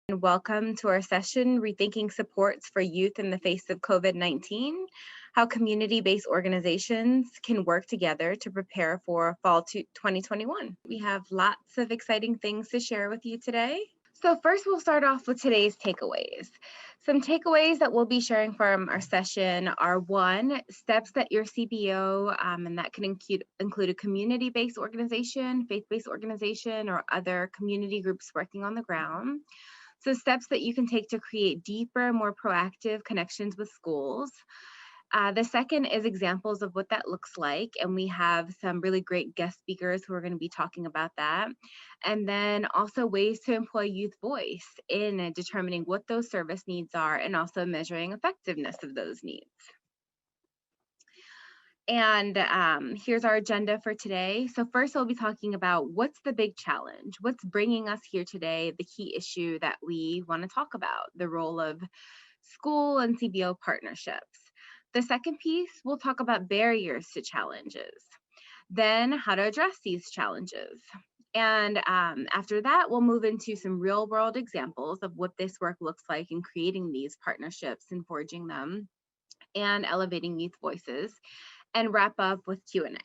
And welcome to our session, Rethinking Supports for Youth in the Face of COVID-19, how community-based organizations can work together to prepare for fall 2021. We have lots of exciting things to share with you today. So first, we'll start off with today's takeaways. Some takeaways that we'll be sharing from our session are: one, steps that your CBO, and that can include a community-based organization, faith-based organization, or other community groups working on the ground. So steps that you can take to create deeper, more proactive connections with schools. The second is examples of what that looks like, and we have some really great guest speakers who are going to be talking about that. And then also ways to employ youth voice in determining what those service needs are and also measuring effectiveness of those needs. And here's our agenda for today. So first, we'll be talking about what's the big challenge, what's bringing us here today, the key issue that we want to talk about, the role of school and CBO partnerships. The second piece, we'll talk about barriers to challenges, then how to address these challenges. And after that, we'll move into some real world examples of what this work looks like in creating these partnerships and forging them and elevating youth voices, and wrap up with Q&A.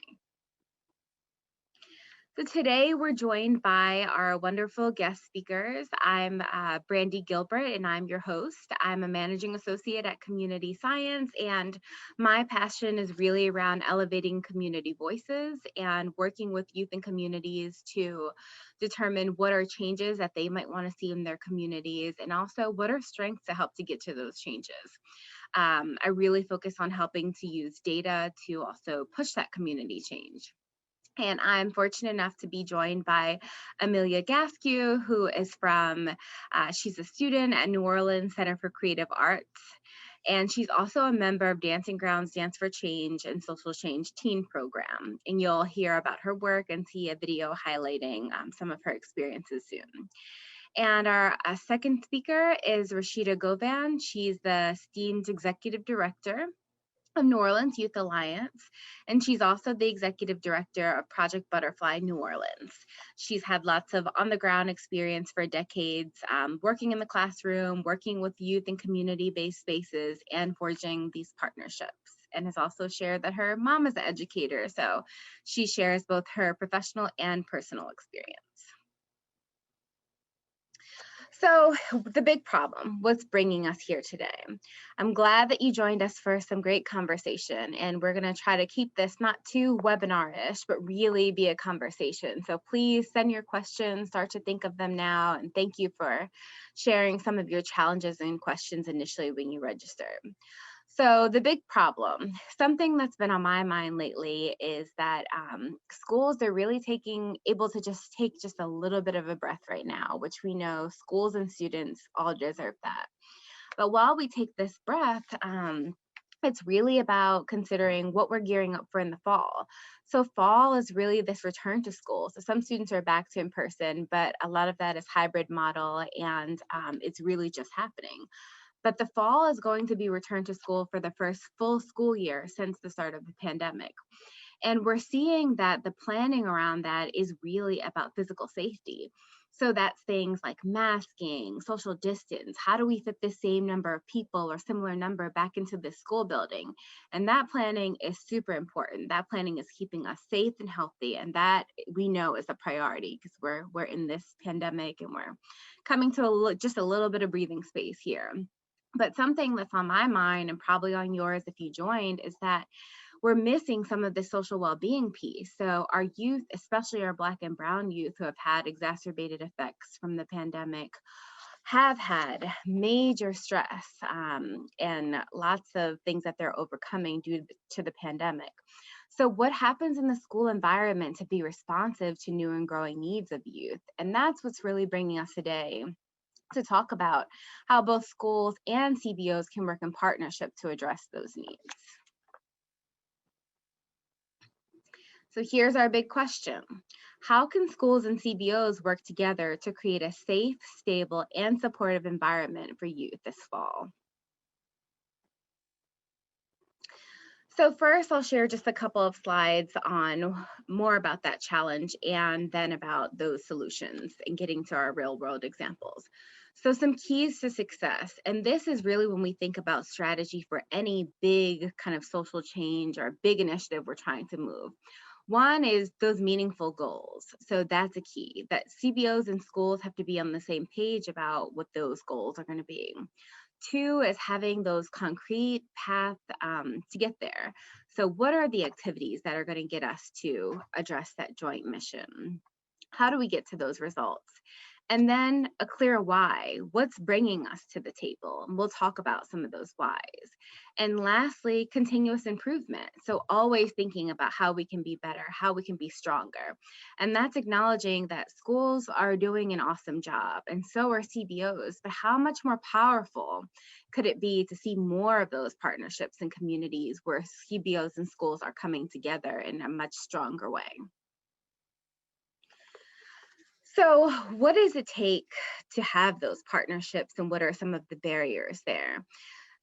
So today we're joined by our wonderful guest speakers. I'm Brandy Gilbert, and I'm your host. I'm a managing associate at Community Science, and my passion is really around elevating community voices and working with youth and communities to determine what are changes that they might want to see in their communities, and also what are strengths to help to get to those changes. I really focus on helping to use data to also push that community change. And I'm fortunate enough to be joined by Amelia Gaskew, who is she's a student at New Orleans Center for Creative Arts. And she's also a member of Dancing Grounds Dance for Change and Social Change Teen Program. And you'll hear about her work and see a video highlighting some of her experiences soon. And our second speaker is Rashida Govan. She's the STEAM's Executive Director of New Orleans Youth Alliance, and she's also the executive director of Project Butterfly New Orleans. She's had lots of on-the-ground experience for decades, working in the classroom, working with youth and community-based spaces, and forging these partnerships, and has also shared that her mom is an educator, so she shares both her professional and personal experience. So the big problem, what's bringing us here today? I'm glad that you joined us for some great conversation, and we're going to try to keep this not too webinar-ish, but really be a conversation. So please send your questions, start to think of them now, and thank you for sharing some of your challenges and questions initially when you registered. So the big problem, something that's been on my mind lately, is that schools are really able to just take just a little bit of a breath right now, which we know schools and students all deserve that. But while we take this breath, it's really about considering what we're gearing up for in the fall. So fall is really this return to school. So some students are back to in person, but a lot of that is hybrid model, and it's really just happening. But the fall is going to be returned to school for the first full school year since the start of the pandemic. And we're seeing that the planning around that is really about physical safety. So that's things like masking, social distance. How do we fit the same number of people or similar number back into the school building? And that planning is super important. That planning is keeping us safe and healthy. And that we know is a priority because we're in this pandemic and we're coming to just a little bit of breathing space here. But something that's on my mind and probably on yours if you joined is that we're missing some of the social well-being piece. So our youth, especially our Black and Brown youth who have had exacerbated effects from the pandemic, have had major stress and lots of things that they're overcoming due to the pandemic. So what happens in the school environment to be responsive to new and growing needs of youth? And that's what's really bringing us today to talk about how both schools and CBOs can work in partnership to address those needs. So here's our big question. How can schools and CBOs work together to create a safe, stable, and supportive environment for youth this fall? So first, I'll share just a couple of slides on more about that challenge and then about those solutions and getting to our real world examples. So some keys to success, and this is really when we think about strategy for any big kind of social change or big initiative we're trying to move. One is those meaningful goals. So that's a key that CBOs and schools have to be on the same page about what those goals are going to be. Two is having those concrete path to get there. So what are the activities that are going to get us to address that joint mission? How do we get to those results? And then a clear why. What's bringing us to the table? And we'll talk about some of those whys. And lastly, continuous improvement. So always thinking about how we can be better, how we can be stronger. And that's acknowledging that schools are doing an awesome job and so are CBOs, but how much more powerful could it be to see more of those partnerships and communities where CBOs and schools are coming together in a much stronger way? So, what does it take to have those partnerships, and what are some of the barriers there?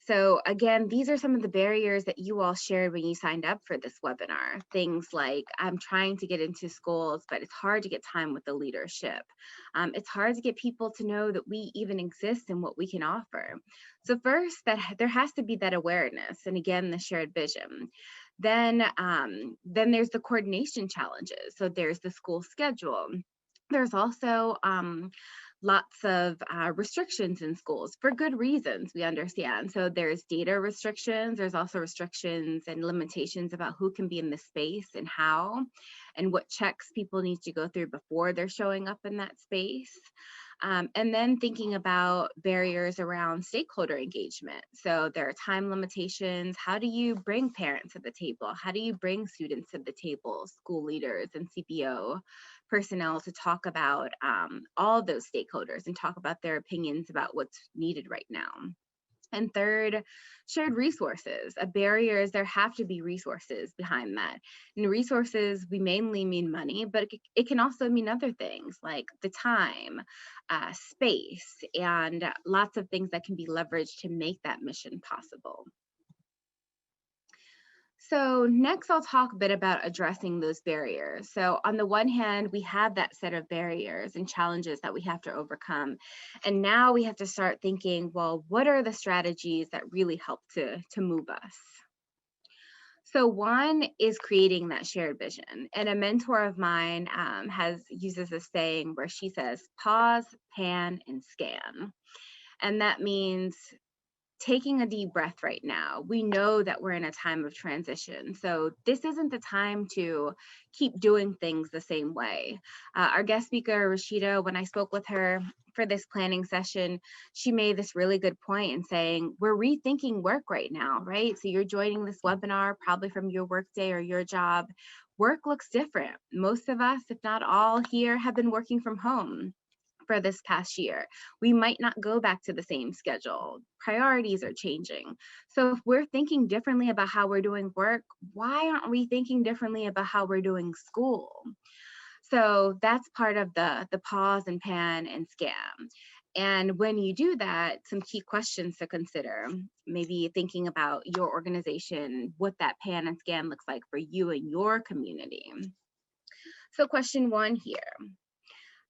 So, again, these are some of the barriers that you all shared when you signed up for this webinar. Things like, I'm trying to get into schools, but it's hard to get time with the leadership. It's hard to get people to know that we even exist and what we can offer. So, first, that there has to be that awareness, and again, the shared vision. Then there's the coordination challenges. So there's the school schedule. There's also lots of restrictions in schools for good reasons, we understand. So there's data restrictions, there's also restrictions and limitations about who can be in the space and how, and what checks people need to go through before they're showing up in that space. And then thinking about barriers around stakeholder engagement. So there are time limitations. How do you bring parents to the table? How do you bring students to the table, school leaders and CPO personnel to talk about all those stakeholders and talk about their opinions about what's needed right now? And third, shared resources. A barrier is there have to be resources behind that. And resources, we mainly mean money, but it can also mean other things like the time, space, and lots of things that can be leveraged to make that mission possible. So next I'll talk a bit about addressing those barriers. So on the one hand, we have that set of barriers and challenges that we have to overcome. And now we have to start thinking, well, what are the strategies that really help to move us? So one is creating that shared vision. And a mentor of mine has uses a saying where she says, pause, pan, and scan. And that means taking a deep breath right now. We know that we're in a time of transition. So this isn't the time to keep doing things the same way. Our guest speaker, Rashida, when I spoke with her for this planning session, she made this really good point in saying, we're rethinking work right now, right? So you're joining this webinar probably from your workday or your job. Work looks different. Most of us, if not all here, have been working from home for this past year. We might not go back to the same schedule. Priorities are changing. So if we're thinking differently about how we're doing work, why aren't we thinking differently about how we're doing school? So that's part of the pause and pan and scam. And when you do that, some key questions to consider, maybe thinking about your organization, what that pan and scan looks like for you and your community. So question one here,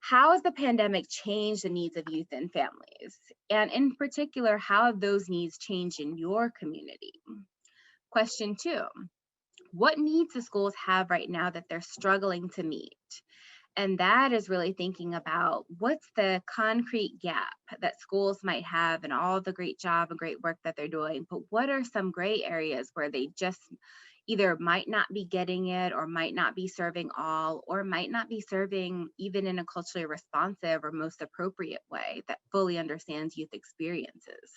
how has the pandemic changed the needs of youth and families? And in particular, how have those needs changed in your community? Question two, what needs do schools have right now that they're struggling to meet? And that is really thinking about what's the concrete gap that schools might have and all the great job and great work that they're doing, but what are some gray areas where they just either might not be getting it or might not be serving all or might not be serving even in a culturally responsive or most appropriate way that fully understands youth experiences.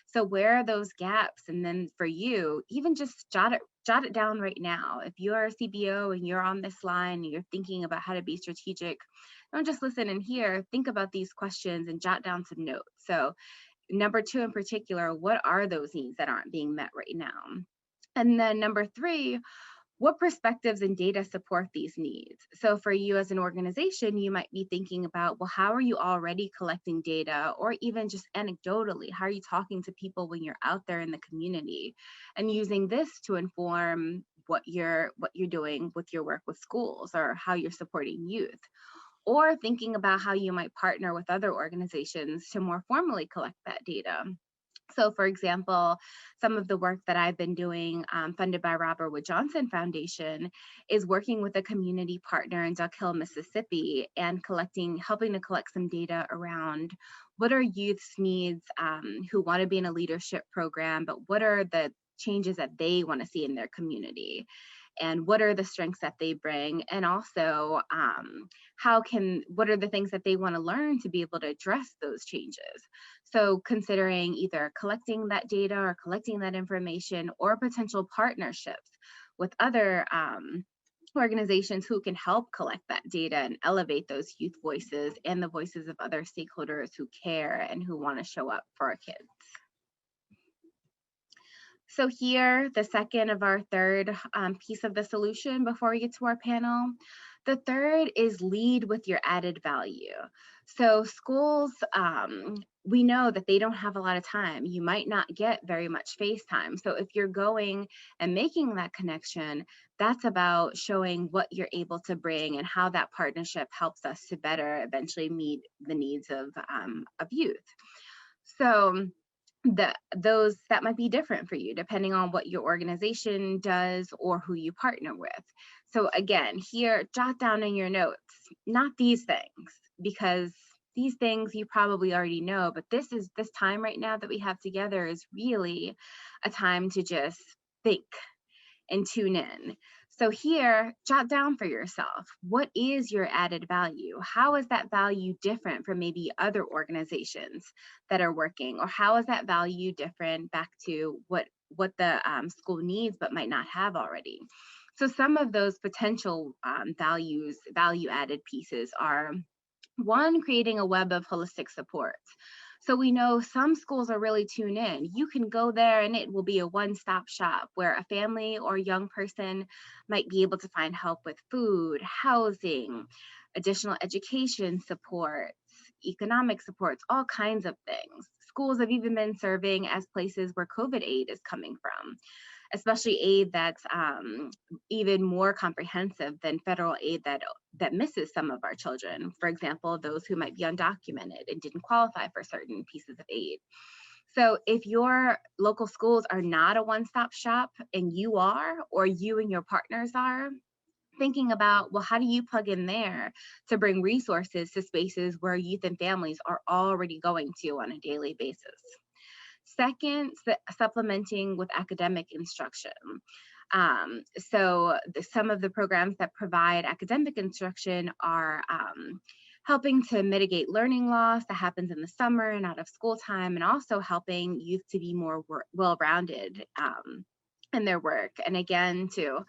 So where are those gaps? And then for you, even just jot it down right now. If you are a CBO and you're on this line and you're thinking about how to be strategic, don't just listen and hear, think about these questions and jot down some notes. So number two in particular, what are those needs that aren't being met right now? And then number three, What perspectives and data support these needs? So, for you as an organization, you might be thinking about, well, how are you already collecting data, or even just anecdotally, how are you talking to people when you're out there in the community, and using this to inform what you're doing with your work with schools or how you're supporting youth, or thinking about how you might partner with other organizations to more formally collect that data. So, for example, some of the work that I've been doing, funded by Robert Wood Johnson Foundation, is working with a community partner in Duck Hill, Mississippi, and helping to collect some data around what are youth's needs, who want to be in a leadership program, but what are the changes that they want to see in their community, and what are the strengths that they bring, and also what are the things that they want to learn to be able to address those changes. So considering either collecting that data or collecting that information, or potential partnerships with other organizations who can help collect that data and elevate those youth voices and the voices of other stakeholders who care and who want to show up for our kids. So here, the second of our third piece of the solution before we get to our panel. The third is lead with your added value. So schools, we know that they don't have a lot of time. You might not get very much face time. So if you're going and making that connection, that's about showing what you're able to bring and how that partnership helps us to better eventually meet the needs of youth. So that might be different for you depending on what your organization does or who you partner with. So again, here, jot down in your notes, not these things, because these things you probably already know, but this time right now that we have together is really a time to just think and tune in. So here, jot down for yourself, what is your added value? How is that value different from maybe other organizations that are working? Or how is that value different back to what the school needs but might not have already? So some of those potential value added pieces are: one, creating a web of holistic supports. So we know some schools are really tuned in. You can go there and it will be a one-stop shop where a family or young person might be able to find help with food, housing, additional education supports, economic supports, all kinds of things. Schools have even been serving as places where COVID aid is coming from, especially aid that's even more comprehensive than federal aid that misses some of our children. For example, those who might be undocumented and didn't qualify for certain pieces of aid. So if your local schools are not a one-stop shop and you are, or you and your partners are, thinking about, well, how do you plug in there to bring resources to spaces where youth and families are already going to on a daily basis? Second, supplementing with academic instruction. Some of the programs that provide academic instruction are helping to mitigate learning loss that happens in the summer and out of school time, and also helping youth to be more well-rounded in their work. And again, to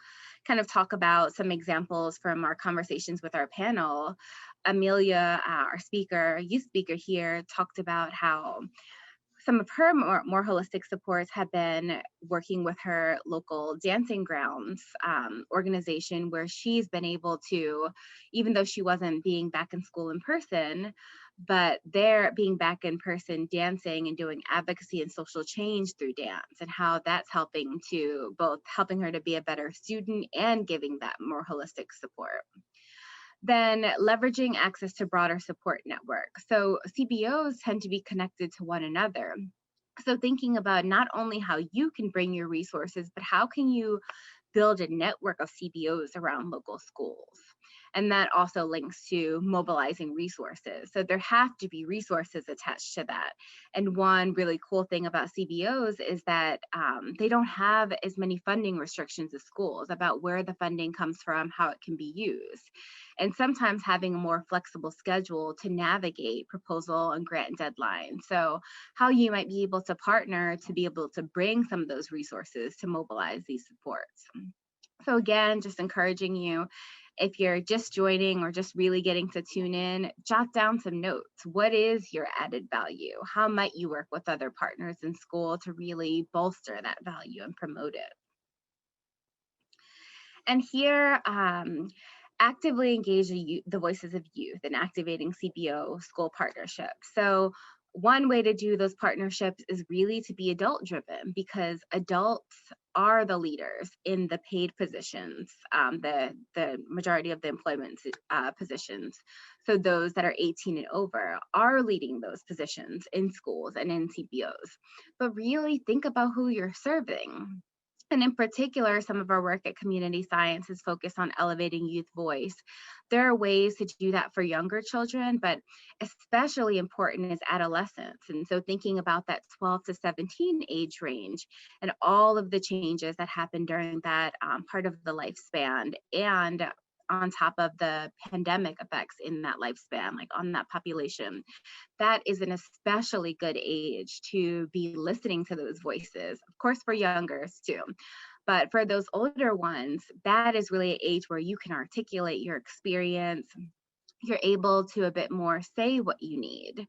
kind of talk about some examples from our conversations with our panel, Amelia, our youth speaker here, talked about how some of her more holistic supports have been working with her local dancing grounds organization, where she's been able to, even though she wasn't being back in school in person, but they're being back in person dancing and doing advocacy and social change through dance, and how that's helping her to be a better student and giving that more holistic support. Then leveraging access to broader support networks. So CBOs tend to be connected to one another. So thinking about not only how you can bring your resources, but how can you build a network of CBOs around local schools? And that also links to mobilizing resources. So there have to be resources attached to that. And one really cool thing about CBOs is that they don't have as many funding restrictions as schools about where the funding comes from, how it can be used. And sometimes having a more flexible schedule to navigate proposal and grant deadlines. So how you might be able to partner to be able to bring some of those resources to mobilize these supports. So again, just encouraging you, if you're just joining or just really getting to tune in, jot down some notes. What is your added value? How might you work with other partners in school to really bolster that value and promote it? And here, actively engage the voices of youth and activating CBO school partnerships. So one way to do those partnerships is really to be adult driven, because adults are the leaders in the paid positions, the majority of the employment positions. So those that are 18 and over are leading those positions in schools and in CBOs. But really think about who you're serving. And in particular, some of our work at Community Science is focused on elevating youth voice. There are ways to do that for younger children, but especially important is adolescents. And so thinking about that 12 to 17 age range and all of the changes that happen during that part of the lifespan, and on top of the pandemic effects in that lifespan, like on that population, that is an especially good age to be listening to those voices. Of course, for youngers too. But for those older ones, that is really an age where you can articulate your experience. You're able to a bit more say what you need.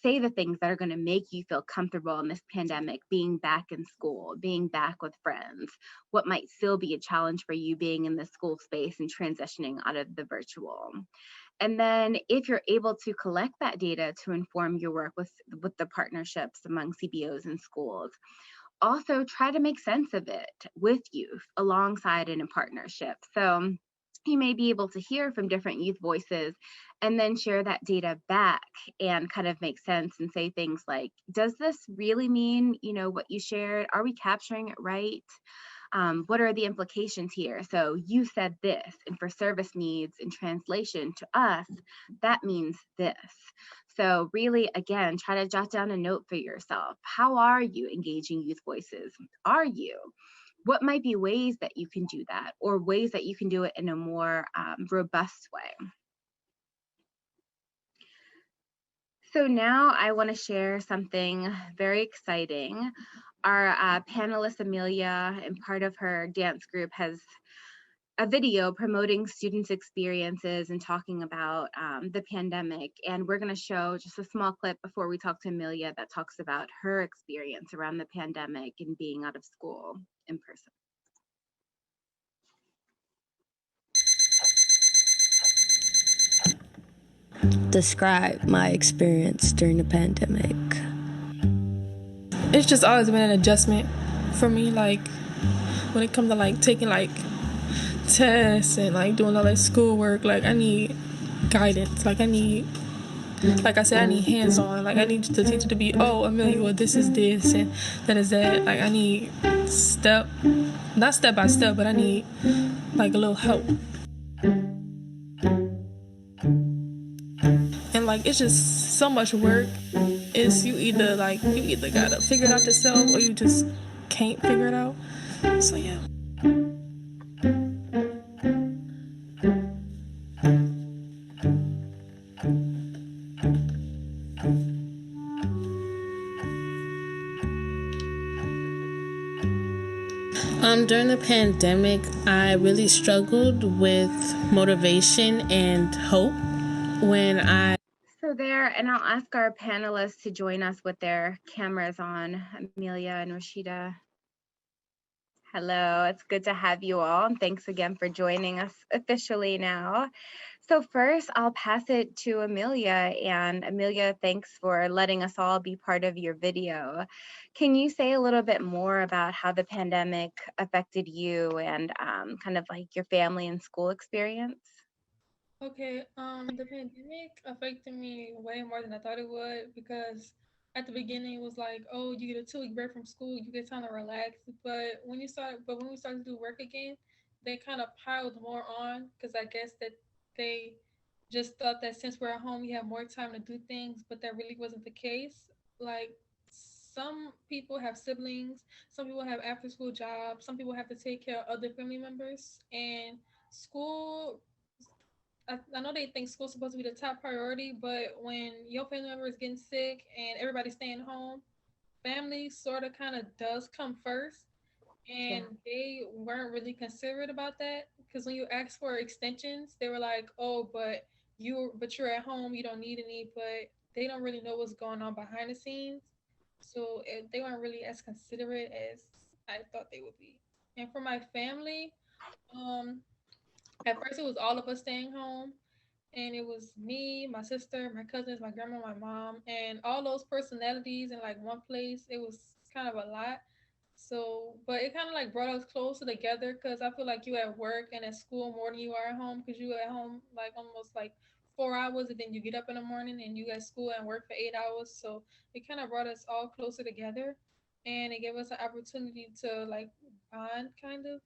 Say the things that are going to make you feel comfortable in this pandemic, being back in school, being back with friends, what might still be a challenge for you being in the school space and transitioning out of the virtual. And then if you're able to collect that data to inform your work with the partnerships among CBOs and schools, also try to make sense of it with youth alongside and in partnership. So you may be able to hear from different youth voices and then share that data back and kind of make sense and say things like, does this really mean, what you shared? Are we capturing it right? What are the implications here? So you said this, and for service needs and translation to us, that means this. So really, again, try to jot down a note for yourself. How are you engaging youth voices? Are you? What might be ways that you can do that, or ways that you can do it in a more robust way? So now I want to share something very exciting. Our panelist Amelia, and part of her dance group, has a video promoting students' experiences and talking about the pandemic. And we're going to show just a small clip before we talk to Amelia that talks about her experience around the pandemic and being out of school in person. Describe my experience during the pandemic. It's just always been an adjustment for me, like when it comes to like taking like tests and like doing all that schoolwork. Like I need guidance. Like I said, I need hands-on. Like I need the teacher to be, oh, Amelia, well, this is this and that is that. Like I need not step by step, but I need like a little help. And like it's just so much work. It's you either gotta figure it out yourself or you just can't figure it out. So yeah. During the pandemic, I really struggled with motivation and hope when I. So there, and I'll ask our panelists to join us with their cameras on, Amelia and Rashida. Hello, it's good to have you all. And thanks again for joining us officially now. So first, I'll pass it to Amelia. And Amelia, thanks for letting us all be part of your video. Can you say a little bit more about how the pandemic affected you and kind of like your family and school experience? Okay, the pandemic affected me way more than I thought it would because at the beginning it was like, oh, you get a 2 week break from school, you get time to relax. But when we started to do work again, they kind of piled more on because I guess that they just thought that since we're at home, we have more time to do things, but that really wasn't the case. Like some people have siblings, some people have after school jobs, some people have to take care of other family members, and school I know they think school's supposed to be the top priority, but when your family member is getting sick and everybody's staying home, family sort of kind of does come first. Yeah. And they weren't really considerate about that because when you asked for extensions, they were like, "Oh, but you're at home, you don't need any." But they don't really know what's going on behind the scenes, so they weren't really as considerate as I thought they would be. And for my family, Um, at first, it was all of us staying home, and it was me, my sister, my cousins, my grandma, my mom, and all those personalities in like one place. It was kind of a lot. So, but it kind of like brought us closer together because I feel like you at work and at school more than you are at home because you at home like almost like 4 hours and then you get up in the morning and you at school and work for 8 hours. So it kind of brought us all closer together and it gave us an opportunity to like bond kind of.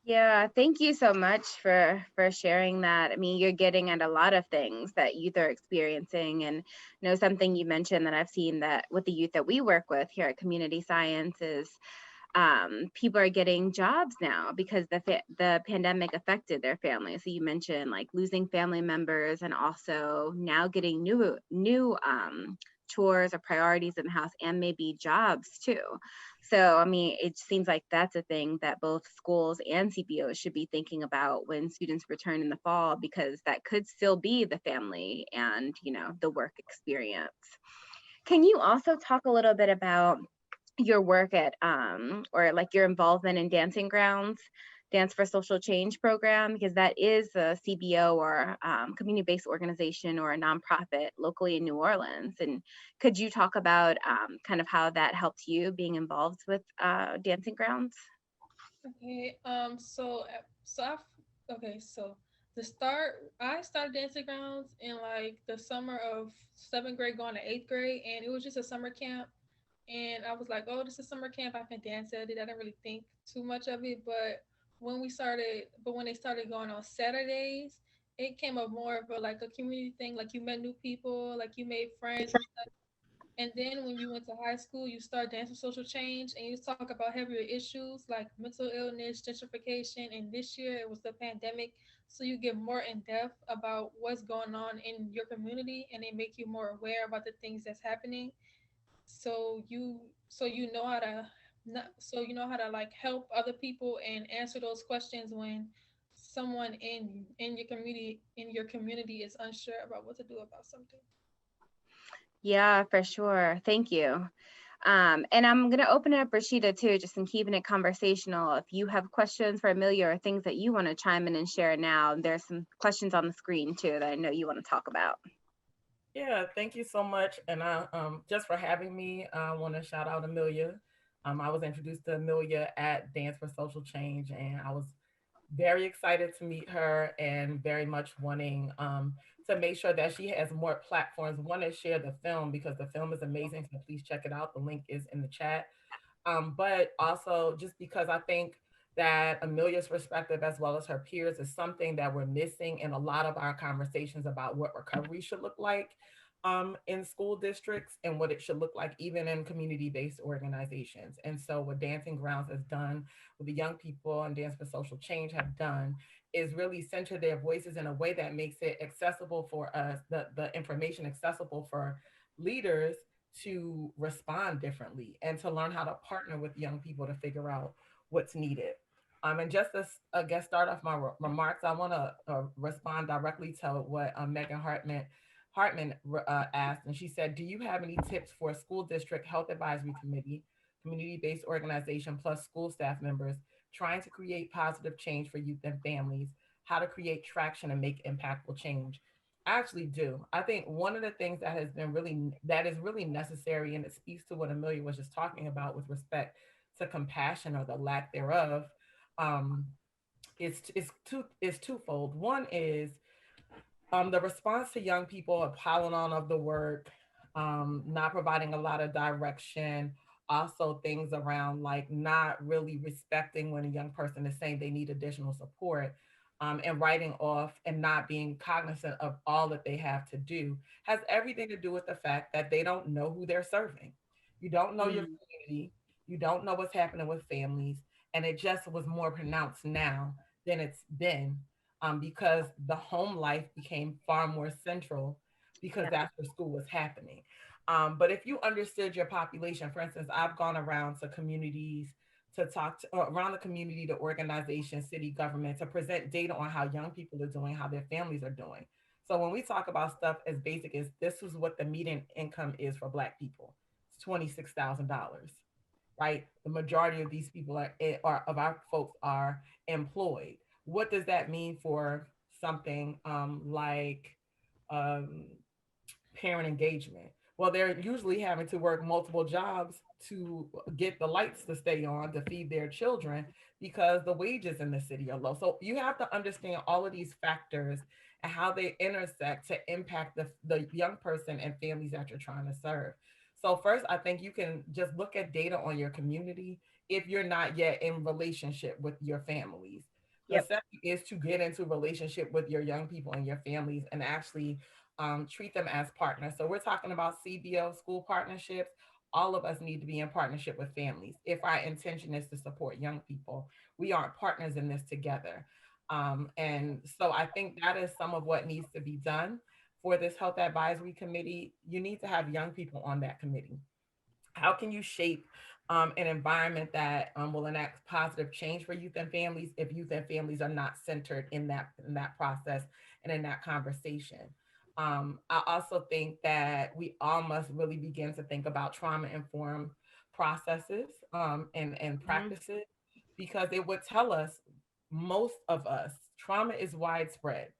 Yeah, thank you so much for sharing that. I mean, you're getting at a lot of things that youth are experiencing, and something you mentioned that I've seen that with the youth that we work with here at Community Science is people are getting jobs now because the pandemic affected their families. So you mentioned like losing family members, and also now getting new chores or priorities in the house, and maybe jobs too. So I mean, it seems like that's a thing that both schools and CBOs should be thinking about when students return in the fall, because that could still be the family and the work experience. Can you also talk a little bit about your work at or like your involvement in Dancing Grounds, Dance for Social Change program, because that is a CBO or community-based organization or a nonprofit locally in New Orleans. And could you talk about kind of how that helped you being involved with Dancing Grounds? Okay. So the start I started dancing grounds in like the summer of seventh grade going to eighth grade, and it was just a summer camp. And I was like, oh, this is summer camp. I can dance at it. I didn't really think too much of it, but when they started going on Saturdays, it came up more of a like a community thing. Like you met new people, like you made friends and stuff. And then when you went to high school, you start dancing social change and you talk about heavier issues like mental illness, gentrification, and this year it was the pandemic. So you get more in depth about what's going on in your community and they make you more aware about the things that's happening. So you know how to so you know how to like help other people and answer those questions when someone in your community is unsure about what to do about something. Yeah, for sure. Thank you. And I'm going to open it up, Rashida, too, just in keeping it conversational. If you have questions for Amelia or things that you want to chime in and share now, there's some questions on the screen, too, that I know you want to talk about. Yeah, thank you so much. And I just for having me, I want to shout out Amelia. I was introduced to Amelia at Dance for Social Change, and I was very excited to meet her and very much wanting to make sure that she has more platforms. Want to share the film because the film is amazing. So please check it out. The link is in the chat. But also just because I think that Amelia's perspective, as well as her peers, is something that we're missing in a lot of our conversations about what recovery should look like in school districts and what it should look like even in community-based organizations. And so what Dancing Grounds has done, what the young people and Dance for Social Change have done, is really center their voices in a way that makes it accessible for us, the information accessible for leaders to respond differently and to learn how to partner with young people to figure out what's needed. And just as I guess start off my remarks, I want to respond directly to what Megan Hartman asked, and she said, "Do you have any tips for a school district health advisory committee, community-based organization, plus school staff members trying to create positive change for youth and families? How to create traction and make impactful change?" I actually do. I think one of the things that is really necessary, and it speaks to what Amelia was just talking about with respect to compassion or the lack thereof, um, is twofold. One is the response to young people are piling on of the work, not providing a lot of direction. Also, things around like not really respecting when a young person is saying they need additional support, and writing off and not being cognizant of all that they have to do has everything to do with the fact that they don't know who they're serving. You don't know your Mm, community, you don't know what's happening with families, and it just was more pronounced now than it's been, because the home life became far more central because yeah. that's where school was happening. But if you understood your population, for instance, I've gone around to communities to talk to, around the community, to organizations, city government, to present data on how young people are doing, how their families are doing. So when we talk about stuff as basic as this is what the median income is for Black people, it's $26,000. right? The majority of these people are of our folks are employed. What does that mean for something like um, parent engagement? Well, they're usually having to work multiple jobs to get the lights to stay on to feed their children because the wages in the city are low. So you have to understand all of these factors and how they intersect to impact the young person and families that you're trying to serve. So first, I think you can just look at data on your community if you're not yet in relationship with your families. The Yep. second is to get into relationship with your young people and your families and actually treat them as partners. So we're talking about CBO school partnerships. All of us need to be in partnership with families. If our intention is to support young people, we are partners in this together. And so I think that is some of what needs to be done for this health advisory committee. You need to have young people on that committee. How can you shape an environment that will enact positive change for youth and families if youth and families are not centered in that process and in that conversation? I also think that we all must really begin to think about trauma informed processes and Mhm. practices because it would tell us, most of us, trauma is widespread.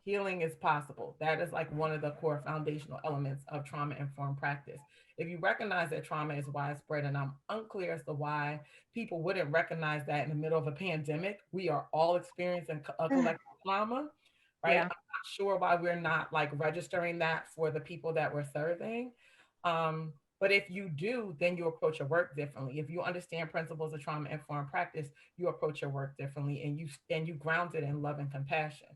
Healing is possible. That is like one of the core foundational elements of trauma informed practice. If you recognize that trauma is widespread, and I'm unclear as to why people wouldn't recognize that in the middle of a pandemic, we are all experiencing a collective trauma, right? I'm Yeah. not sure why we're not like registering that for the people that we're serving. But if you do, then you approach your work differently. If you understand principles of trauma informed practice, you approach your work differently, and you ground it in love and compassion.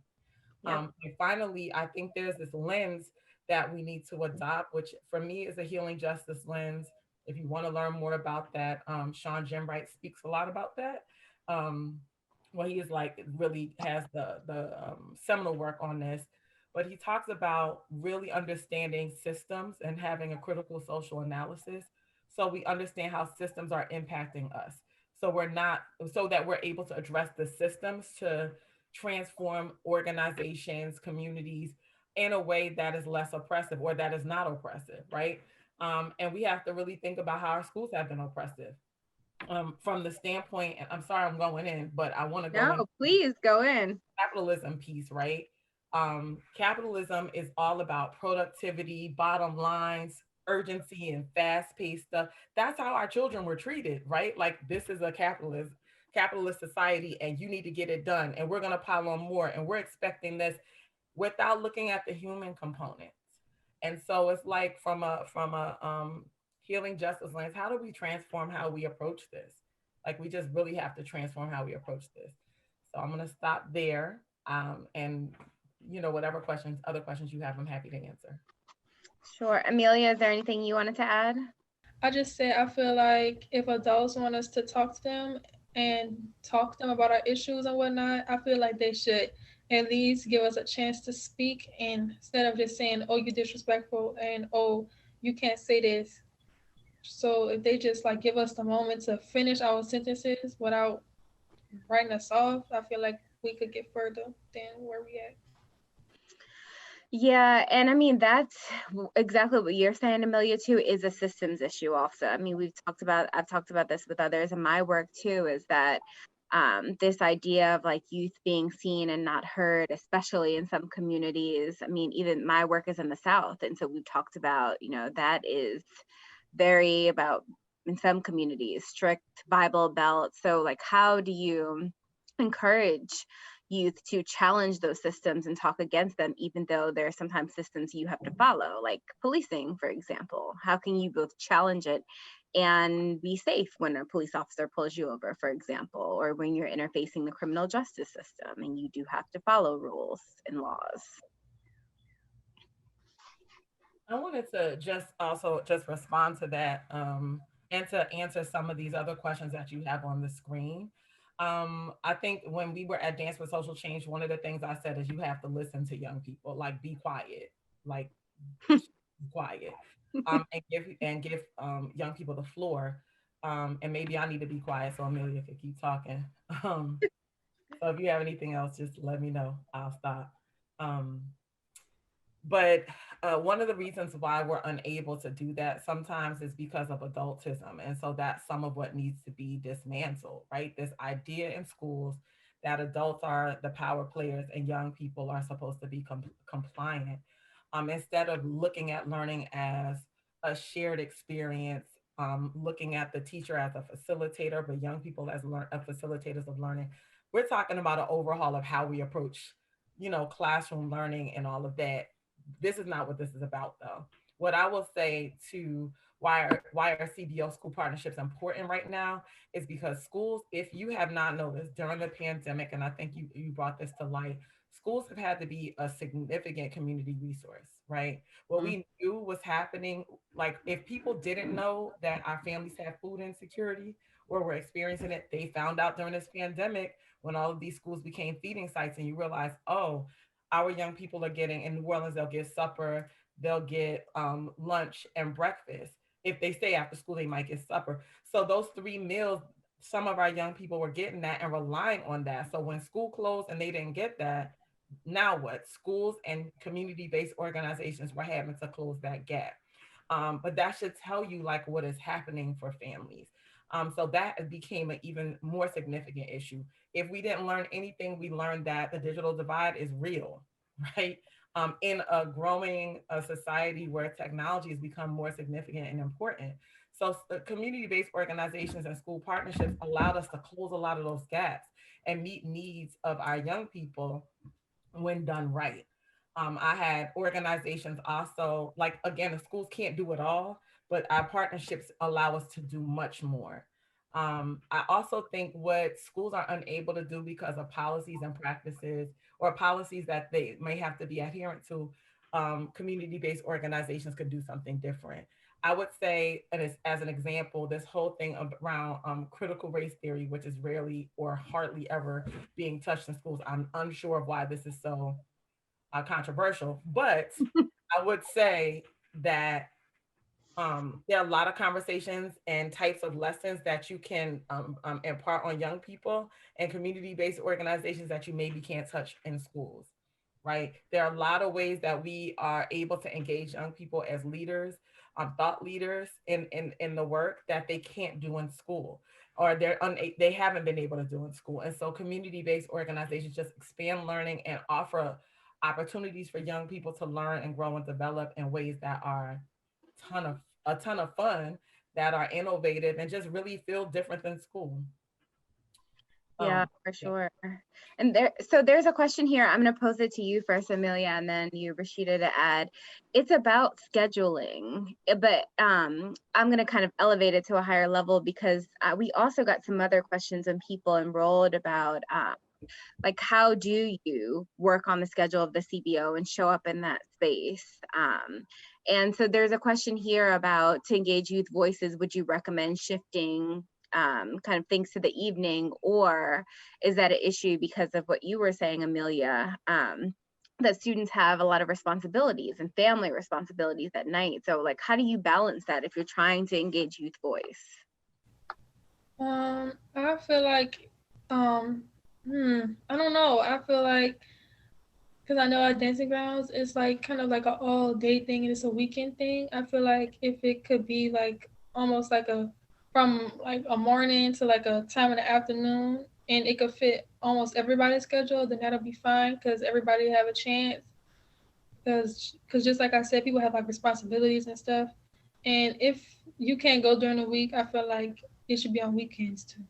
Yep. And finally, I think there's this lens that we need to adopt, which for me is a healing justice lens. If you want to learn more about that, Sean Wright speaks a lot about that. Um, well, he is like really has the seminal work on this, but he talks about really understanding systems and having a critical social analysis, so we understand how systems are impacting us. So we're not so that we're able to address the systems to transform organizations, communities in a way that is less oppressive or that is not oppressive, right? And we have to really think about how our schools have been oppressive from the standpoint. And I'm sorry I'm going in, but I want to go No, in please go in. capitalism piece, right? Capitalism is all about productivity, bottom lines, urgency, and fast-paced stuff. That's how our children were treated, right? Like this is a capitalist society, and you need to get it done, and we're gonna pile on more, and we're expecting this without looking at the human components. And so it's like from a healing justice lens, how do we transform how we approach this? Like we just really have to transform how we approach this. So I'm gonna stop there. And whatever other questions you have, I'm happy to answer. Sure. Amelia, is there anything you wanted to add? I just said I feel like if adults want us to talk to them and talk to them about our issues and whatnot, I feel like they should at least give us a chance to speak, and instead of just saying, "Oh, you're disrespectful," and "Oh, you can't say this." So if they just like give us the moment to finish our sentences without writing us off, I feel like we could get further than where we at. Yeah, and I mean that's exactly what you're saying, Amelia, too, is a systems issue also. I mean, I've talked about this with others in my work too, is that this idea of like youth being seen and not heard, especially in some communities. I mean, even my work is in the South, and so we've talked about, that is very about in some communities, strict Bible Belt. So like how do you encourage youth to challenge those systems and talk against them, even though there are sometimes systems you have to follow, like policing, for example? How can you both challenge it and be safe when a police officer pulls you over, for example, or when you're interfacing the criminal justice system and you do have to follow rules and laws? I wanted to just also just respond to that and to answer some of these other questions that you have on the screen. I think when we were at Dance for Social Change, one of the things I said is you have to listen to young people, like be quiet, like be quiet, and give young people the floor. And maybe I need to be quiet so Amelia could keep talking. Um, so if you have anything else, just let me know. I'll stop. Um, But one of the reasons why we're unable to do that sometimes is because of adultism. And so that's some of what needs to be dismantled, right? This idea in schools that adults are the power players and young people are supposed to be compliant, instead of looking at learning as a shared experience, looking at the teacher as a facilitator, but young people as facilitators of learning. We're talking about an overhaul of how we approach, classroom learning and all of that. This is not what this is about, though. What I will say to why are CBO school partnerships important right now is because schools, if you have not noticed during the pandemic, and I think you brought this to light, schools have had to be a significant community resource, right? What we knew was happening, like if people didn't know that our families had food insecurity or were experiencing it, they found out during this pandemic when all of these schools became feeding sites, and you realize, oh, our young people are getting in New Orleans, they'll get supper, they'll get lunch and breakfast. If they stay after school, they might get supper. So those 3 meals, some of our young people were getting that and relying on that. So when school closed and they didn't get that, now what? Schools and community-based organizations were having to close that gap. But that should tell you like what is happening for families. So that became an even more significant issue. If we didn't learn anything, we learned that the digital divide is real, right? In a growing society where technology has become more significant and important. So community-based organizations and school partnerships allowed us to close a lot of those gaps and meet needs of our young people when done right. I had organizations also, like again, the schools can't do it all, but our partnerships allow us to do much more. I also think what schools are unable to do because of policies and practices or policies that they may have to be adherent to, community-based organizations could do something different. I would say, and as an example, this whole thing around critical race theory, which is rarely or hardly ever being touched in schools. I'm unsure of why this is so controversial, but I would say that there are a lot of conversations and types of lessons that you can impart on young people and community-based organizations that you maybe can't touch in schools, right? There are a lot of ways that we are able to engage young people as leaders, thought leaders in the work that they can't do in school, or they haven't been able to do in school. And so community-based organizations just expand learning and offer opportunities for young people to learn and grow and develop in ways that are ton of a ton of fun, that are innovative and just really feel different than school. Yeah, for Yeah. sure. And there's a question here. I'm going to pose it to you first, Amelia, and then you, Rashida, to add. It's about scheduling, but I'm going to kind of elevate it to a higher level because we also got some other questions and people enrolled about like how do you work on the schedule of the CBO and show up in that space? And so there's a question here about to engage youth voices, would you recommend shifting kind of things to the evening, or is that an issue because of what you were saying, Amelia, that students have a lot of responsibilities and family responsibilities at night? So like, how do you balance that if you're trying to engage youth voice? I feel like, I don't know. I feel like, because I know at dancing grounds, it's like kind of like an all day thing and it's a weekend thing. I feel like if it could be like almost like from like a morning to like a time in the afternoon, and it could fit almost everybody's schedule, then that'll be fine because everybody have a chance. Because just like I said, people have like responsibilities and stuff. And if you can't go during the week, I feel like it should be on weekends too.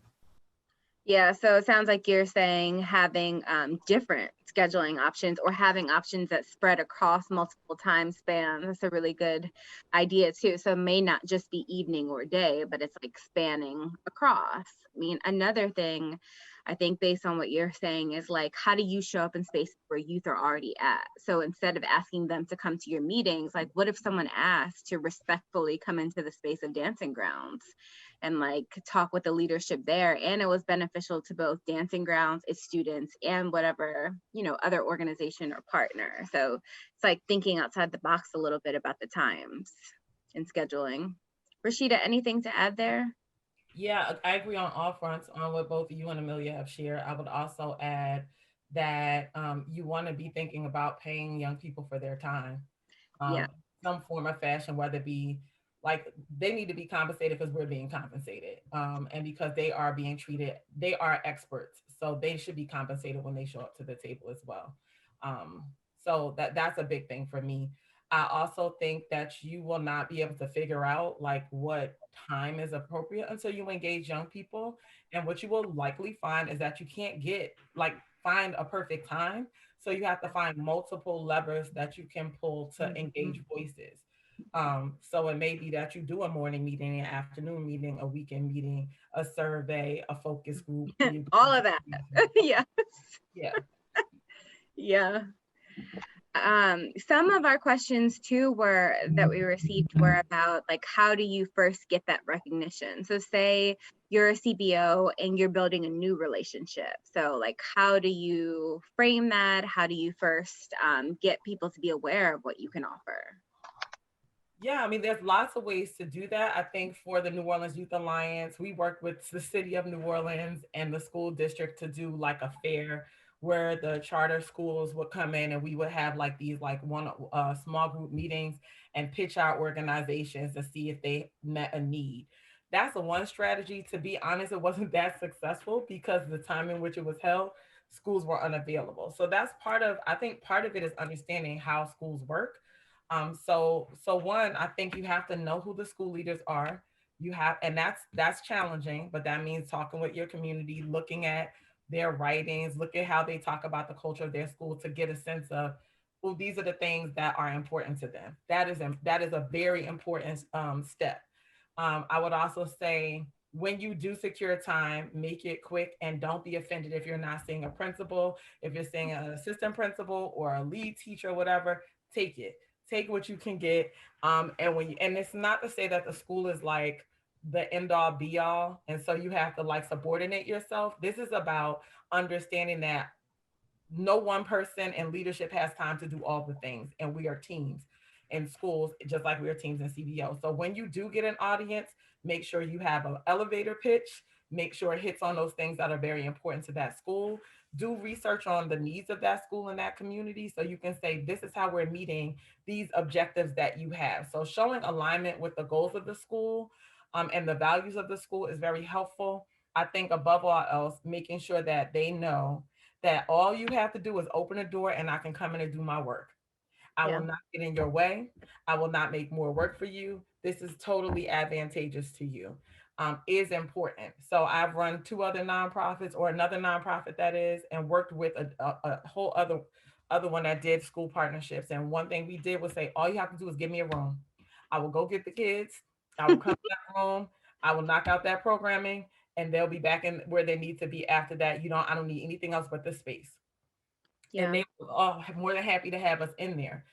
Yeah, so it sounds like you're saying having different scheduling options or having options that spread across multiple time spans. That's a really good idea too. So it may not just be evening or day, but it's like spanning across. I mean, another thing I think based on what you're saying is like, how do you show up in spaces where youth are already at? So instead of asking them to come to your meetings, like what if someone asked to respectfully come into the space of dancing grounds and like talk with the leadership there, and it was beneficial to both dancing grounds, its students, and whatever, you know, other organization or partner. So it's like thinking outside the box a little bit about the times and scheduling. Rashida, anything to add there? Yeah, I agree on all fronts on what both you and Amelia have shared. I would also add that you want to be thinking about paying young people for their time, Yeah. um, some form of fashion, whether it be like they need to be compensated because we're being compensated, and because they are being treated, they are experts, so they should be compensated when they show up to the table as well. Um, so that's a big thing for me. I also think that you will not be able to figure out like what time is appropriate until you engage young people. And what you will likely find is that you can't get like find a perfect time. So you have to find multiple levers that you can pull to Mhm. engage voices. So it may be that you do a morning meeting, an afternoon meeting, a weekend meeting, a survey, a focus group. You All of that. Yeah. yeah. Yeah. Some of our questions too were that we received were about like how do you first get that recognition? So say you're a CBO and you're building a new relationship. So like how do you frame that? How do you first get people to be aware of what you can offer? Yeah, I mean, there's lots of ways to do that. I think for the New Orleans Youth Alliance, we work with the city of New Orleans and the school district to do like a fair where the charter schools would come in and we would have like these like one small group meetings and pitch our organizations to see if they met a need. That's a one strategy. To be honest, it wasn't that successful because the time in which it was held, schools were unavailable. So that's part of, I think part of it is understanding how schools work. So one, I think you have to know who the school leaders are. You have, and that's challenging, but that means talking with your community, looking at their writings, look at how they talk about the culture of their school to get a sense of, well, these are the things that are important to them. That is a very important step. I would also say when you do secure time, make it quick and don't be offended if you're not seeing a principal, if you're seeing an assistant principal or a lead teacher or whatever, take it, take what you can get. And when you, and it's not to say that the school is like the end all be all, and so you have to like subordinate yourself. This is about understanding that no one person in leadership has time to do all the things, and we are teams in schools just like we are teams in CBO. So when you do get an audience, make sure you have an elevator pitch, make sure it hits on those things that are very important to that school. Do research on the needs of that school and that community so you can say this is how we're meeting these objectives that you have. So showing alignment with the goals of the school, and the values of the school is very helpful. I think above all else, making sure that they know that all you have to do is open a door and I can come in and do my work. I will Yeah. not get in your way. I will not make more work for you. This is totally advantageous to you. Is important. So I've run two other nonprofits, or another nonprofit that is, and worked with a whole other one that did school partnerships. And one thing we did was say, all you have to do is give me a room. I will go get the kids. I will come to that room. I will knock out that programming, and they'll be back in where they need to be after that. I don't need anything else but the space, and Yeah. they were all more than happy to have us in there.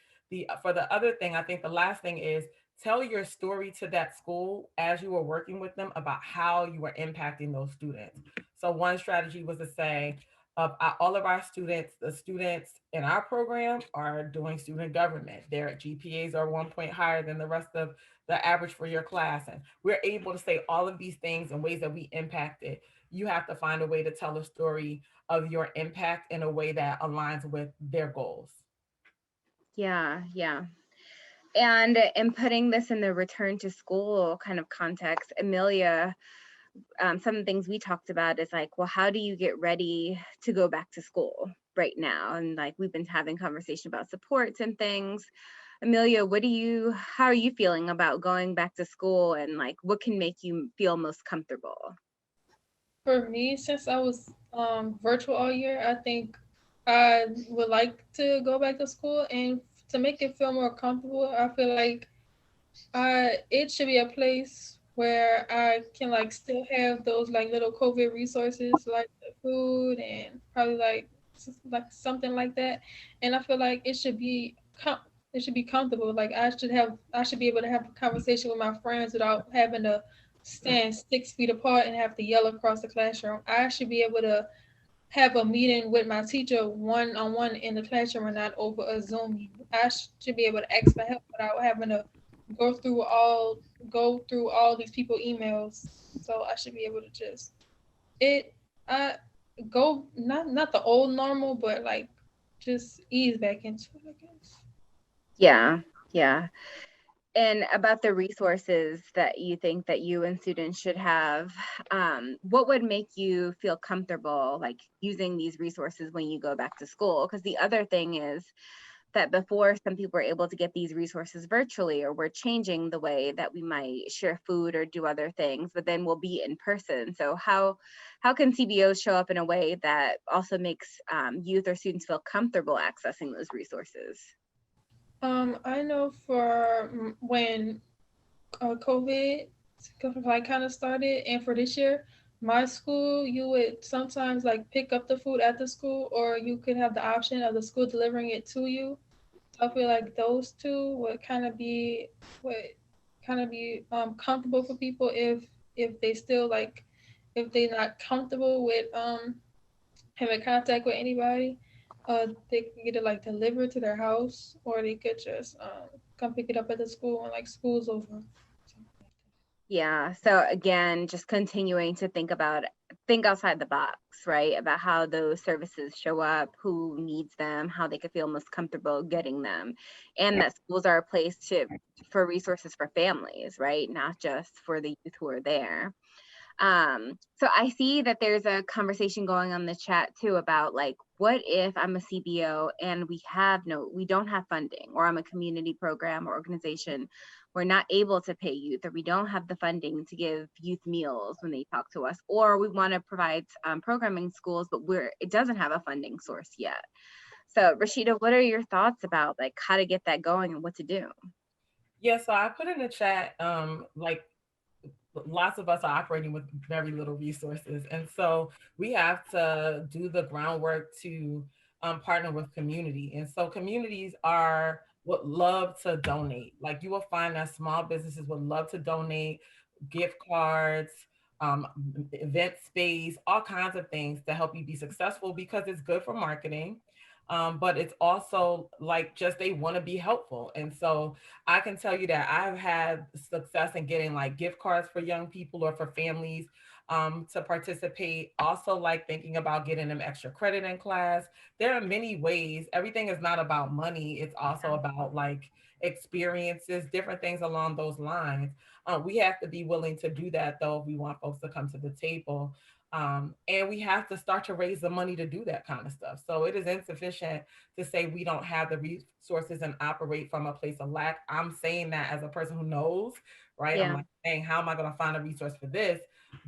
For the other thing, I think the last thing is tell your story to that school as you were working with them about how you were impacting those students. So one strategy was to say, of all of our students, the students in our program are doing student government. Their GPAs are 1 point higher than the rest of the average for your class. And we're able to say all of these things in ways that we impacted. You have to find a way to tell a story of your impact in a way that aligns with their goals. Yeah. Yeah. And in putting this in the return to school kind of context, Amelia, some of the things we talked about is like, well, how do you get ready to go back to school right now? And like we've been having conversation about supports and things. Amelia, how are you feeling about going back to school, and like what can make you feel most comfortable? For me, since I was virtual all year, I think I would like to go back to school, and to make it feel more comfortable, I feel like it should be a place where I can like still have those like little COVID resources like the food and probably like something like that. And I feel like it should be comfortable. Like I should be able to have a conversation with my friends without having to stand 6 feet apart and have to yell across the classroom. I should be able to have a meeting with my teacher one on one in the classroom and not over a Zoom meeting. I should be able to ask for help without having to go through all go through all these people emails. So I should be able to just it I go not the old normal, but like just ease back into it, I guess. Yeah, yeah. And about the resources that you think that you and students should have, what would make you feel comfortable like using these resources when you go back to school? Because the other thing is that before some people were able to get these resources virtually, or we're changing the way that we might share food or do other things, but then we'll be in person. So how can CBOs show up in a way that also makes youth or students feel comfortable accessing those resources? I know for when COVID like kind of started, and for this year, my school, you would sometimes like pick up the food at the school, or you could have the option of the school delivering it to you. So I feel like those two would kind of be comfortable for people if they still like if they're not comfortable with having contact with anybody. They could get it like delivered to their house, or they could just come pick it up at the school when like school's over. Yeah. So again, just continuing to think outside the box, right? About how those services show up, who needs them, how they could feel most comfortable getting them. And that schools are a place for resources for families, right? Not just for the youth who are there. So I see that there's a conversation going on the chat too about like, what if I'm a CBO and we don't have funding, or I'm a community program or organization, we're not able to pay youth, or we don't have the funding to give youth meals when they talk to us, or we want to provide programming schools, but it doesn't have a funding source yet. So Rashida, what are your thoughts about like how to get that going and what to do? Yeah, so I put in the chat, like lots of us are operating with very little resources. And so we have to do the groundwork to partner with community. And so communities are would love to donate. Like you will find that small businesses would love to donate gift cards, um, event space, all kinds of things to help you be successful because it's good for marketing. But it's also like just they want to be helpful. And so I can tell you that I've had success in getting like gift cards for young people or for families to participate. Also, like thinking about getting them extra credit in class. There are many ways. Everything is not about money, it's also about like experiences, different things along those lines. We have to be willing to do that though if we want folks to come to the table. And we have to start to raise the money to do that kind of stuff. So it is insufficient to say we don't have the resources and operate from a place of lack. I'm saying that as a person who knows, right? I'm Yeah. like saying, how am I going to find a resource for this?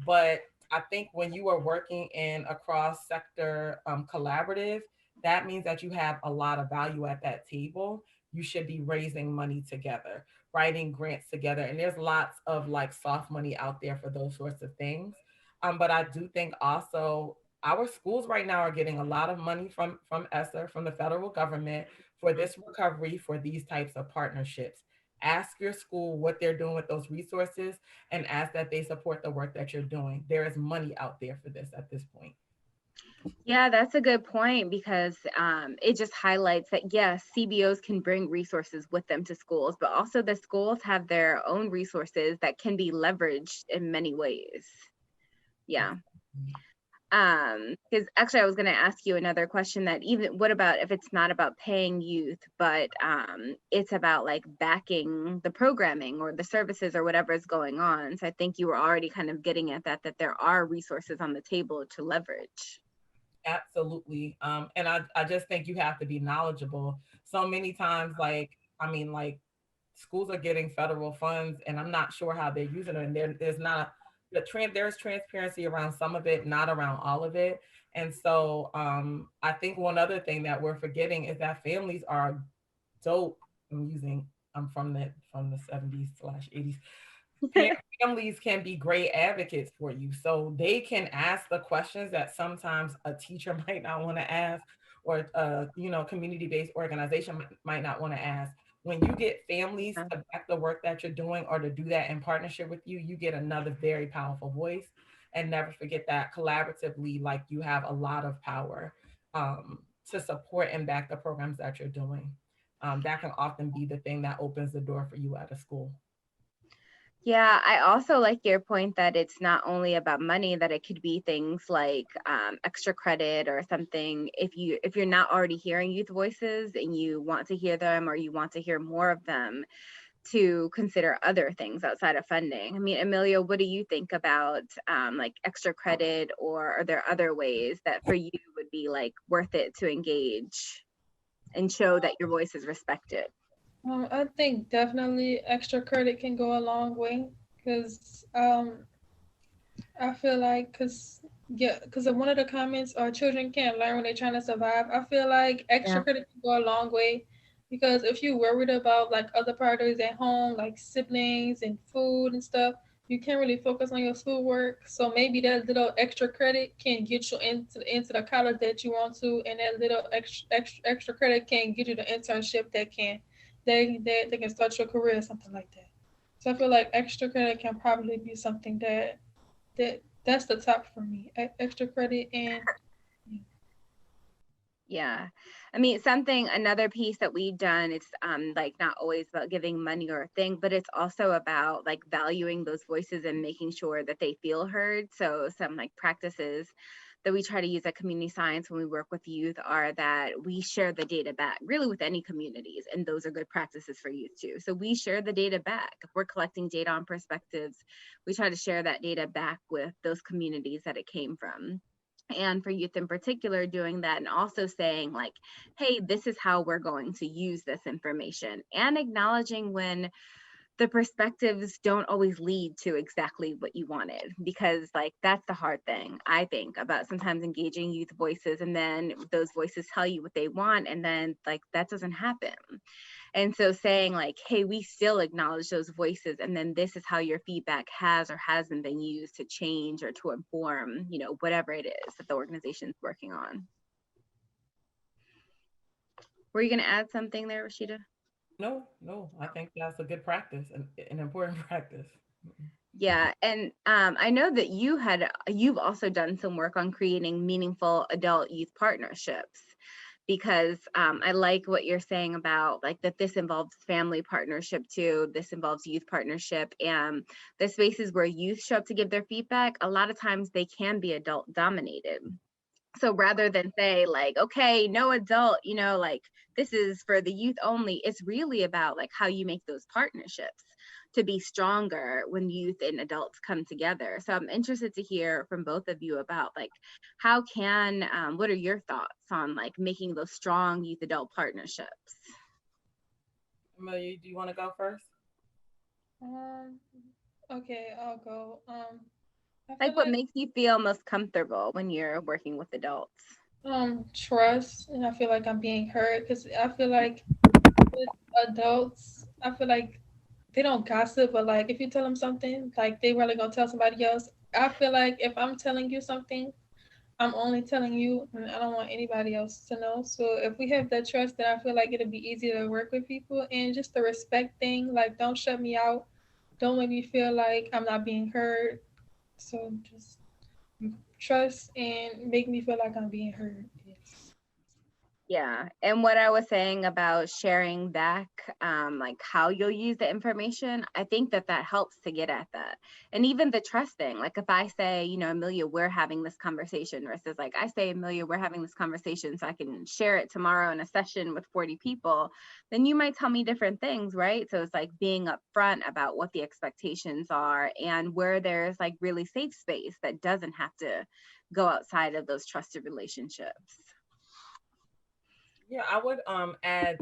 But I think when you are working in a cross sector collaborative, that means that you have a lot of value at that table. You should be raising money together, writing grants together. And there's lots of like soft money out there for those sorts of things. But I do think also our schools right now are getting a lot of money from ESSER, from the federal government for this recovery, for these types of partnerships. Ask your school what they're doing with those resources and ask that they support the work that you're doing. There is money out there for this at this point. Yeah, that's a good point because it just highlights that, yes, CBOs can bring resources with them to schools, but also the schools have their own resources that can be leveraged in many ways. Yeah. Because actually I was going to ask you another question that even what about if it's not about paying youth, but it's about like backing the programming or the services or whatever is going on. So I think you were already kind of getting at that there are resources on the table to leverage. Absolutely. And I just think you have to be knowledgeable. So many times, like, I mean, like schools are getting federal funds and I'm not sure how they're using it. And there's not there's transparency around some of it, not around all of it. And so I think one other thing that we're forgetting is that families are dope. I'm from the 70s/80s. Families can be great advocates for you. So they can ask the questions that sometimes a teacher might not want to ask, or community-based organization might not want to ask. When you get families to back the work that you're doing or to do that in partnership with you, you get another very powerful voice. And never forget that collaboratively, like you have a lot of power to support and back the programs that you're doing. That can often be the thing that opens the door for you at a school. Yeah, I also like your point that it's not only about money, that it could be things like extra credit or something. If you're not already hearing youth voices and you want to hear them or you want to hear more of them, to consider other things outside of funding. I mean, Amelia, what do you think about like extra credit, or are there other ways that for you would be like worth it to engage and show that your voice is respected? I think definitely extra credit can go a long way because I feel like because one of the comments are children can't learn when they're trying to survive. I feel like extra Yeah. credit can go a long way because if you're worried about like other priorities at home, like siblings and food and stuff, you can't really focus on your schoolwork. So maybe that little extra credit can get you into the college that you want to, and that little extra credit can get you the internship that they can start your career or something like that. So I feel like extra credit can probably be something that's the top for me. Extra credit and Yeah. I mean, another piece that we've done, it's like not always about giving money or a thing, but it's also about like valuing those voices and making sure that they feel heard. So some like practices that we try to use at community science when we work with youth are that we share the data back really with any communities, and those are good practices for youth too. So we share the data back. If we're collecting data on perspectives, we try to share that data back with those communities that it came from, and for youth in particular, doing that and also saying like, hey, this is how we're going to use this information, and acknowledging when the perspectives don't always lead to exactly what you wanted, because like that's the hard thing I think about sometimes engaging youth voices, and then those voices tell you what they want and then like that doesn't happen. And so saying like, hey, we still acknowledge those voices, and then this is how your feedback has or hasn't been used to change or to inform, whatever it is that the organization's working on. Were you going to add something there, Rashida? No, no, I think that's a good practice and an important practice. Yeah, and I know that you've also done some work on creating meaningful adult youth partnerships, because I like what you're saying about like that this involves family partnership too. This involves youth partnership, and the spaces where youth show up to give their feedback, a lot of times they can be adult dominated. So rather than say like, okay, no adult, like this is for the youth only, it's really about like how you make those partnerships to be stronger when youth and adults come together. So I'm interested to hear from both of you about like what are your thoughts on like making those strong youth adult partnerships? Amelia, do you want to go first? um okay, I'll go. I Like feel what like makes you feel most comfortable when you're working with adults? trust, and I feel like I'm being heard because I feel like with adults, I feel like they don't gossip, but like if you tell them something, like they really gonna tell somebody else. I feel like if I'm telling you something, I'm only telling you, and I don't want anybody else to know. So if we have that trust, then I feel like it'll be easier to work with people. And just the respect thing, like don't shut me out, don't make me feel like I'm not being heard. So just trust and make me feel like I'm being heard. Yes. Yeah. And what I was saying about sharing back, like how you'll use the information, I think that that helps to get at that. And even the trust thing, like if I say, Amelia, we're having this conversation, versus like I say, Amelia, we're having this conversation so I can share it tomorrow in a session with 40 people, then you might tell me different things, right? So it's like being upfront about what the expectations are and where there's like really safe space that doesn't have to go outside of those trusted relationships. Yeah, I would add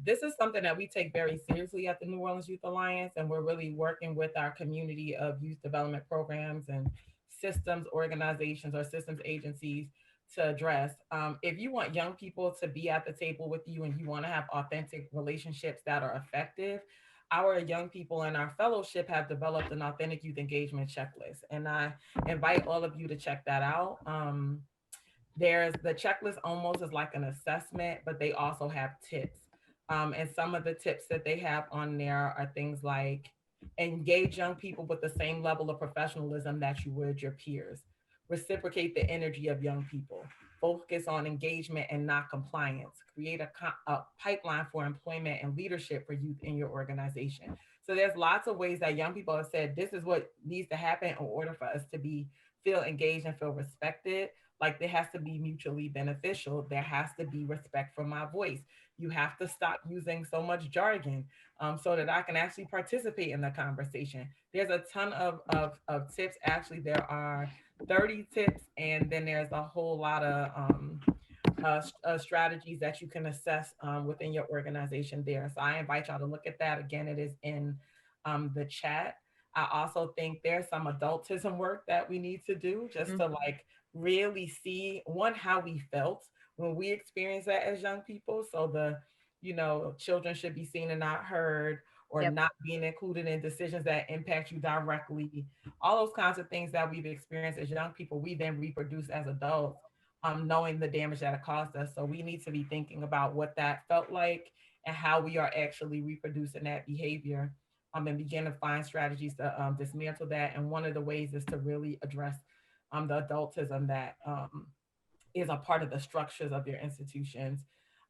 this is something that we take very seriously at the New Orleans Youth Alliance, and we're really working with our community of youth development programs and systems organizations or systems agencies to address. If you want young people to be at the table with you and you want to have authentic relationships that are effective, our young people in our fellowship have developed an authentic youth engagement checklist, and I invite all of you to check that out. There's the checklist almost is like an assessment, but they also have tips. And some of the tips that they have on there are things like engage young people with the same level of professionalism that you would your peers, reciprocate the energy of young people, focus on engagement and not compliance, create a pipeline for employment and leadership for youth in your organization. So there's lots of ways that young people have said this is what needs to happen in order for us to be feel engaged and feel respected. Like there has to be mutually beneficial. There has to be respect for my voice. You have to stop using so much jargon, so that I can actually participate in the conversation. There's a ton of tips. Actually, there are 30 tips, and then there's a whole lot of strategies that you can assess within your organization there. So I invite y'all to look at that. Again, it is in the chat. I also think there's some adultism work that we need to do just to like really see one how we felt when we experienced that as young people. So children should be seen and not heard, or Yep. not being included in decisions that impact you directly. All those kinds of things that we've experienced as young people, we then reproduce as adults, knowing the damage that it caused us. So we need to be thinking about what that felt like and how we are actually reproducing that behavior, and begin to find strategies to dismantle that. And one of the ways is to really address the adultism that is a part of the structures of your institutions.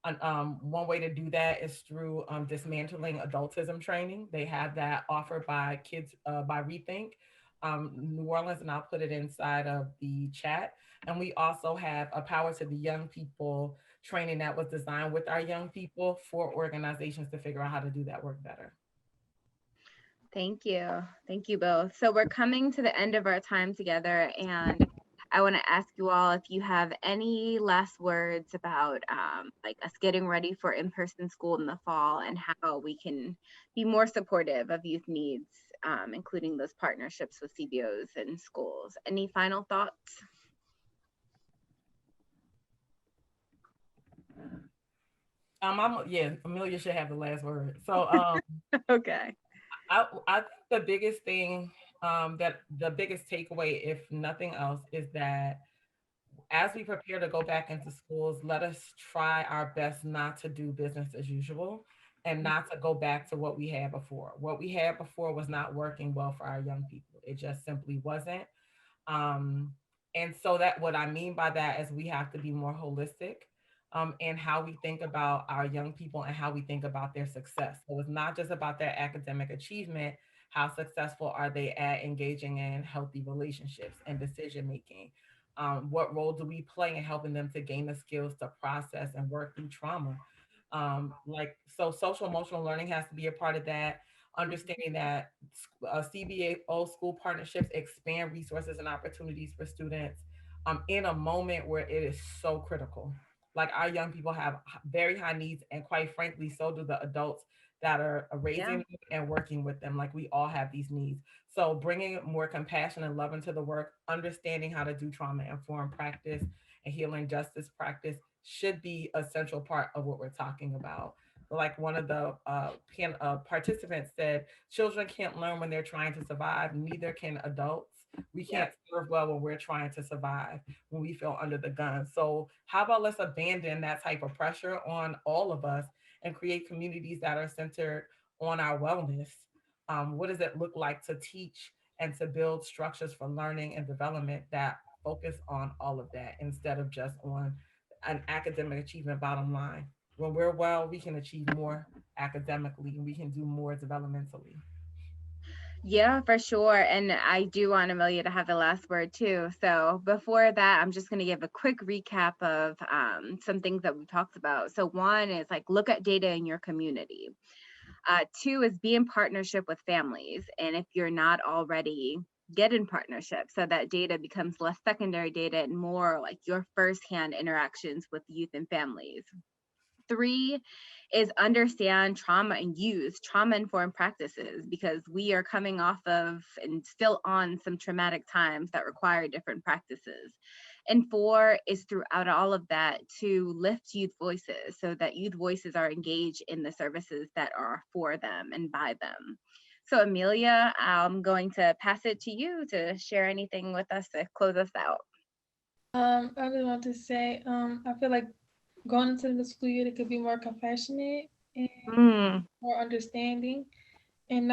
And one way to do that is through dismantling adultism training. They have that offered by Kids by Rethink New Orleans, and I'll put it inside of the chat. And we also have a Power to the Young People training that was designed with our young people for organizations to figure out how to do that work better. Thank you. Thank you both. So we're coming to the end of our time together, and I want to ask you all if you have any last words about like us getting ready for in-person school in the fall and how we can be more supportive of youth needs, including those partnerships with CBOs and schools. Any final thoughts? Yeah, Amelia should have the last word. So Okay. I think the biggest thing, that the biggest takeaway, if nothing else, is that as we prepare to go back into schools, let us try our best not to do business as usual and not to go back to what we had before. What we had before was not working well for our young people. It just simply wasn't. Um, and so that what I mean by that is we have to be more holistic in how we think about our young people and how we think about their success. So it's not just about their academic achievement. How successful are they at engaging in healthy relationships and decision making? What role do we play in helping them to gain the skills to process and work through trauma? So social emotional learning has to be a part of that. Understanding that CBO school partnerships expand resources and opportunities for students in a moment where it is so critical. Like our young people have very high needs, and quite frankly, so do the adults that are raising Yeah. them and working with them. Like we all have these needs. So bringing more compassion and love into the work, understanding how to do trauma informed practice and healing justice practice should be a central part of what we're talking about. Like one of the participants said, children can't learn when they're trying to survive, neither can adults. We can't Yep. serve well when we're trying to survive, when we feel under the gun. So, how about let's abandon that type of pressure on all of us and create communities that are centered on our wellness? What does it look like to teach and to build structures for learning and development that focus on all of that instead of just on an academic achievement bottom line? When we're well, we can achieve more academically and we can do more developmentally. Yeah, for sure. And I do want Amelia to have the last word too. So before that, I'm just going to give a quick recap of some things that we talked about. So one is like look at data in your community. Two is be in partnership with families. And if you're not already, get in partnership so that data becomes less secondary data and more like your firsthand interactions with youth and families. Three is understand trauma and use trauma informed practices because we are coming off of and still on some traumatic times that require different practices. And four is throughout all of that to lift youth voices so that youth voices are engaged in the services that are for them and by them. So, Amelia, I'm going to pass it to you to share anything with us to close us out. I just want to say, I feel like going into the school year, it could be more compassionate and Mm, more understanding, and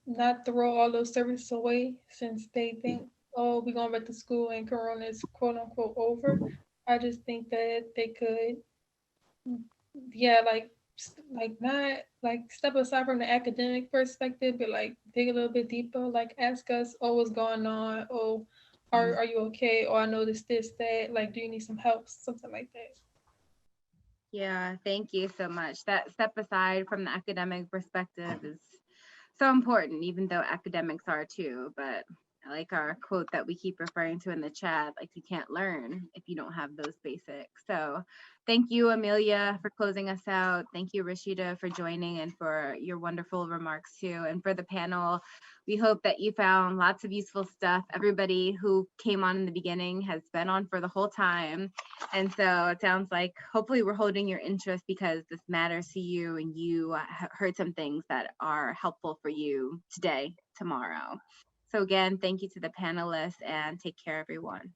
not throw all those services away since they think, oh, we're going back to school and Corona is quote unquote over. I just think that they could, yeah, like like not like step aside from the academic perspective, but like dig a little bit deeper. Like ask us, oh, what's going on? Oh, are you okay? Or I noticed this, that. Like, do you need some help? Something like that. Yeah, thank you so much. That step aside from the academic perspective is so important, even though academics are too. But I like our quote that we keep referring to in the chat, like you can't learn if you don't have those basics. So thank you, Amelia, for closing us out. Thank you, Rashida, for joining and for your wonderful remarks too. And for the panel, we hope that you found lots of useful stuff. Everybody who came on in the beginning has been on for the whole time. And so it sounds like hopefully we're holding your interest because this matters to you and you heard some things that are helpful for you today, tomorrow. So again, thank you to the panelists and take care, everyone.